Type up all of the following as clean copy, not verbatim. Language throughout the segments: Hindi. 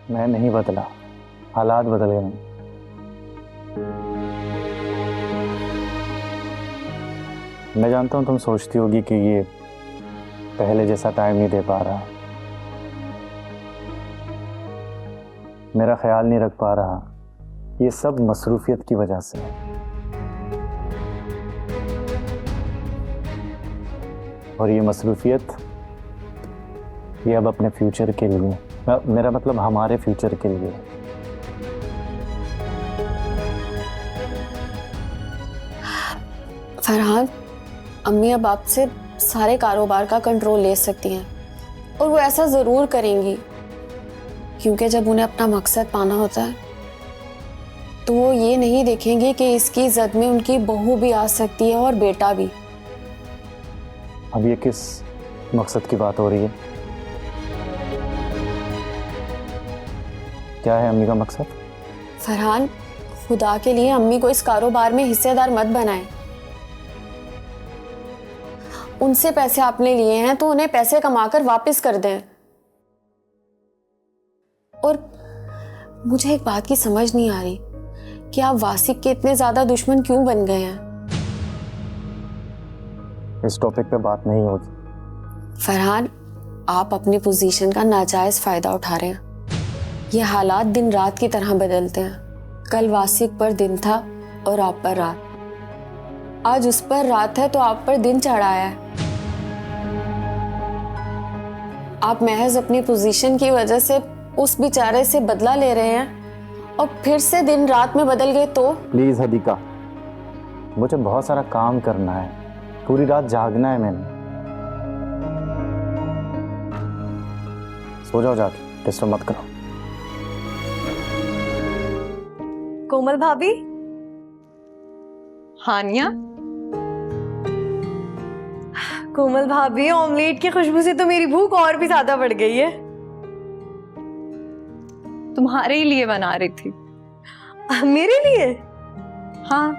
मैं नहीं बदला, हालात बदल गए। मैं जानता हूँ तुम सोचती होगी कि ये पहले जैसा टाइम नहीं दे पा रहा, मेरा ख्याल नहीं रख पा रहा। ये सब मसरूफियत की वजह से है। और ये मसरूफियत ये अब अपने फ्यूचर के लिए, मेरा मतलब हमारे फ्यूचर के लिए। फरहान, अम्मी अब आपसे सारे कारोबार का कंट्रोल ले सकती हैं और वो ऐसा ज़रूर करेंगी, क्योंकि जब उन्हें अपना मकसद पाना होता है तो वो ये नहीं देखेंगे कि इसकी जद में उनकी बहू भी आ सकती है और बेटा भी। अब ये किस मकसद की बात हो रही है? क्या है अम्मी का मकसद? फरहान, खुदा के लिए अम्मी को इस कारोबार में हिस्सेदार मत बनाएं। उनसे पैसे आपने लिए हैं तो उन्हें पैसे कमाकर वापस कर दें। और मुझे एक बात की समझ नहीं आ रही कि आप वासिक के इतने ज्यादा दुश्मन क्यों बन गए हैं। इस टॉपिक पे बात नहीं होगी। फरहान, आप अपनी पोजीशन का नाजायज फायदा उठा रहे हैं। ये हालात दिन रात की तरह बदलते हैं। कल वासिक पर दिन था और आप पर रात। आज उस पर रात है तो आप पर दिन चढ़ाया है। आप महज अपनी पोजीशन की वजह से उस बेचारे से बदला ले रहे हैं और फिर से दिन रात में बदल गए तो? प्लीज हदीका, मुझे बहुत सारा काम करना है, पूरी रात जागना है मैंने। सो जाओ जाके, डिस्टर्ब मत करो। कोमल भाभी। हानिया, कोमल भाभी, ऑमलेट की खुशबू से तो मेरी भूख और भी ज्यादा बढ़ गई है। तुम्हारे ही लिए बना रही थी। मेरे लिए? हाँ,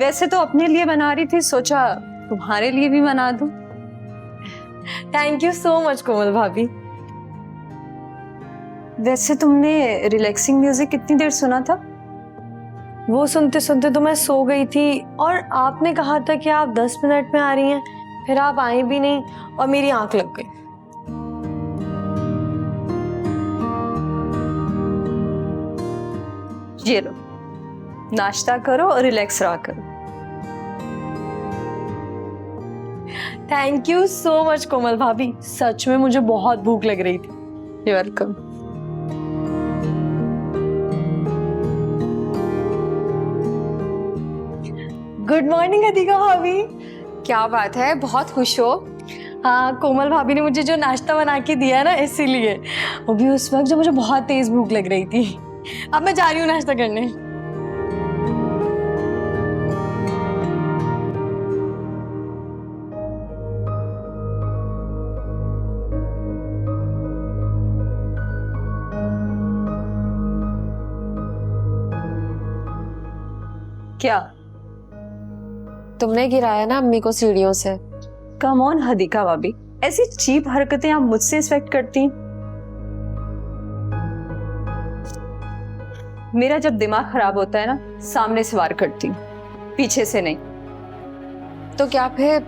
वैसे तो अपने लिए बना रही थी, सोचा तुम्हारे लिए भी बना दूं। थैंक यू सो मच कोमल भाभी। वैसे तुमने रिलैक्सिंग म्यूजिक कितनी देर सुना था? वो सुनते सुनते तो मैं सो गई थी और आपने कहा था कि आप 10 मिनट में आ रही हैं, फिर आप आई भी नहीं और मेरी आंख लग गई। ये लो, नाश्ता करो और रिलैक्स रहा करो। थैंक यू सो मच कोमल भाभी, सच में मुझे बहुत भूख लग रही थी। You welcome. गुड मॉर्निंग अदिका भाभी। क्या बात है, बहुत खुश हो? हाँ, कोमल भाभी ने मुझे जो नाश्ता बना के दिया है ना, इसीलिए। वो भी उस वक्त जब मुझे बहुत तेज भूख लग रही थी। अब मैं जा रही हूँ नाश्ता करने। क्या? तुमने गिराया ना अम्मी को सीढ़ियों से। कम ऑन हदीका भाभी, ऐसी चीप हरकतें आप मुझसे एक्सपेक्ट करती? मेरा जब दिमाग खराब होता है ना, सामने से वार करती हूँ, पीछे से नहीं। तो क्या फिर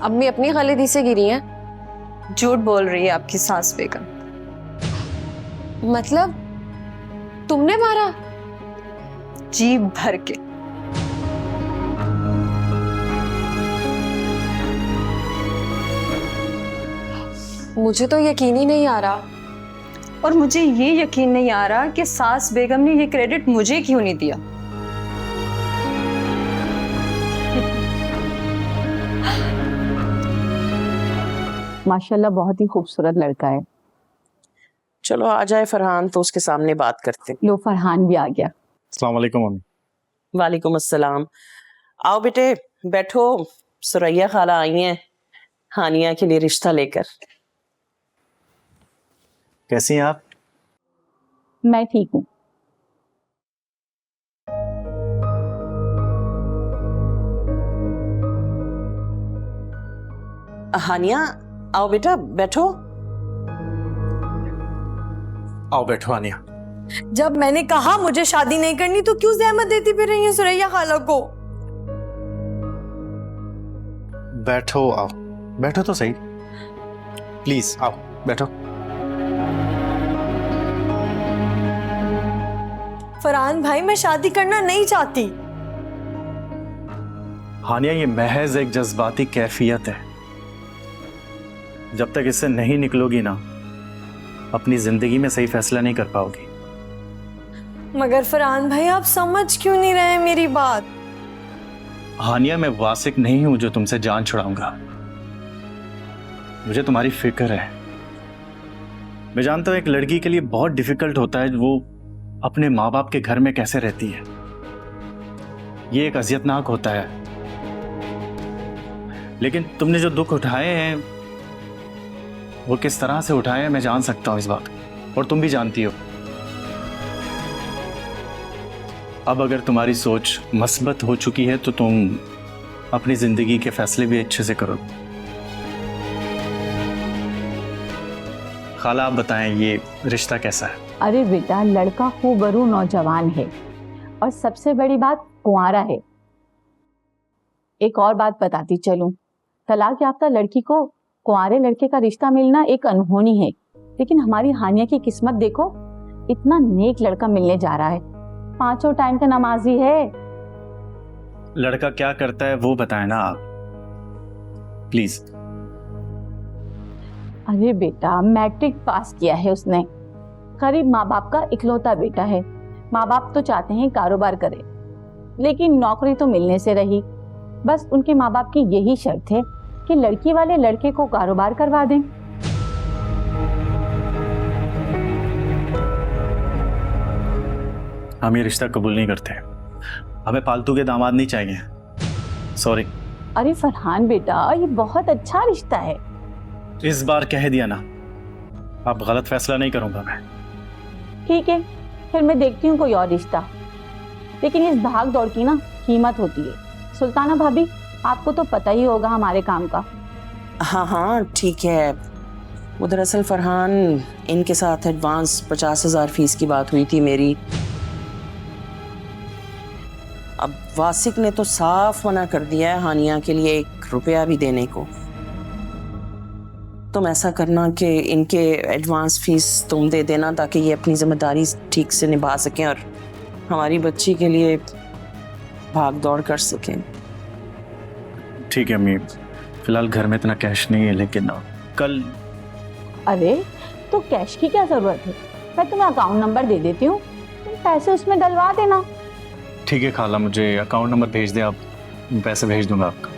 अम्मी अपनी गलती से गिरी हैं? झूठ बोल रही है आपकी सास बेगम। मतलब तुमने मारा? जी भर के। मुझे तो यकीन ही नहीं आ रहा। और मुझे ये यकीन नहीं आ रहा कि सास बेगम ने ये क्रेडिट मुझे क्यों नहीं दिया। माशाल्लाह बहुत ही खूबसूरत लड़का है। चलो आ जाए फरहान तो उसके सामने बात करते। लो, फरहान भी आ गया। अस्सलाम वालेकुम मम्मी। वालेकुम अस्सलाम। आओ बेटे बैठो, सुरैया खाला आई हैं हानिया के लिए रिश्ता लेकर। कैसी हैं आप? मैं ठीक हूँ। हानिया आओ बेटा बैठो। आओ बैठो हानिया। जब मैंने कहा मुझे शादी नहीं करनी तो क्यों जहमत देती फिर रही है सुरैया खाला को? बैठो, आओ बैठो तो सही, प्लीज आओ बैठो। फरहान भाई, मैं शादी करना नहीं चाहती। हानिया, ये महज एक जज्बाती कैफियत है। जब तक इससे नहीं निकलोगी ना, अपनी जिंदगी में सही फैसला नहीं कर पाओगी। मगर फरहान भाई, आप समझ क्यों नहीं रहे हैं मेरी बात? हानिया, मैं वासिक नहीं हूं जो तुमसे जान छुड़ाऊंगा। मुझे तुम्हारी फिक्र है। मैं जानता हूं एक लड़की के लिए बहुत डिफिकल्ट होता है वो अपने माँ बाप के घर में कैसे रहती है। ये एक अजियतनाक होता है, लेकिन तुमने जो दुख उठाए हैं वो किस तरह से उठाए हैं मैं जान सकता हूं इस बात को, और तुम भी जानती हो। अब अगर तुम्हारी सोच मस्बत हो चुकी है तो तुम अपनी जिंदगी के फैसले भी अच्छे से करो। खाला, आप बताएं ये रिश्ता कैसा है? अरे बेटा, लड़का खूबरू नौजवान है और सबसे बड़ी बात कुंवारा है। एक और बात बताती चलूं, तलाक याफ्ता लड़की को कुंवारे लड़के का रिश्ता मिलना एक अनहोनी है, लेकिन हमारी हानिया की किस्मत देखो, इतना नेक लड़का मिलने जा रहा है, 5 टाइम का नमाजी है। लड़का क्या करता है वो बताएं ना आप, प्लीज। अरे बेटा, मैट्रिक पास किया है उसने, गरीब माँ बाप का इकलौता बेटा है। माँ बाप तो चाहते हैं कारोबार करे, लेकिन नौकरी तो मिलने से रही। बस उनके माँ बाप की यही शर्त है कि लड़की वाले लड़के को कारोबार करवा दें। हम ये रिश्ता कबूल नहीं करते, हमें फालतू के दामाद नहीं चाहिए। सॉरी। अरे फरहान बेटा, ये बहुत अच्छा रिश्ता है। इस बार कह दिया ना, आप गलत फैसला नहीं करूंगा मैं। ठीक है, फिर मैं देखती हूँ कोई और रिश्ता, लेकिन इस भाग दौड़ की ना कीमत होती है। सुल्ताना भाभी, आपको तो पता ही होगा हमारे काम का। हाँ हाँ ठीक है। वो दरअसल फरहान, इनके साथ एडवांस 50,000 फीस की बात हुई थी मेरी। अब वासिक ने तो साफ मना कर दिया है हानिया के लिए 1 रुपया भी देने को। तुम ऐसा करना कि इनके एडवांस फीस तुम दे देना, ताकि ये अपनी जिम्मेदारी ठीक से निभा सकें और हमारी बच्ची के लिए भाग दौड़ कर सकें। ठीक है अम्मी, फिलहाल घर में इतना कैश नहीं है, लेकिन कल। अरे तो कैश की क्या जरूरत है, मैं तुम्हें अकाउंट नंबर दे देती हूँ, तुम पैसे उसमें डलवा देना। ठीक है खाला, मुझे अकाउंट नंबर भेज दे आप, पैसे भेज दूंगा आपका।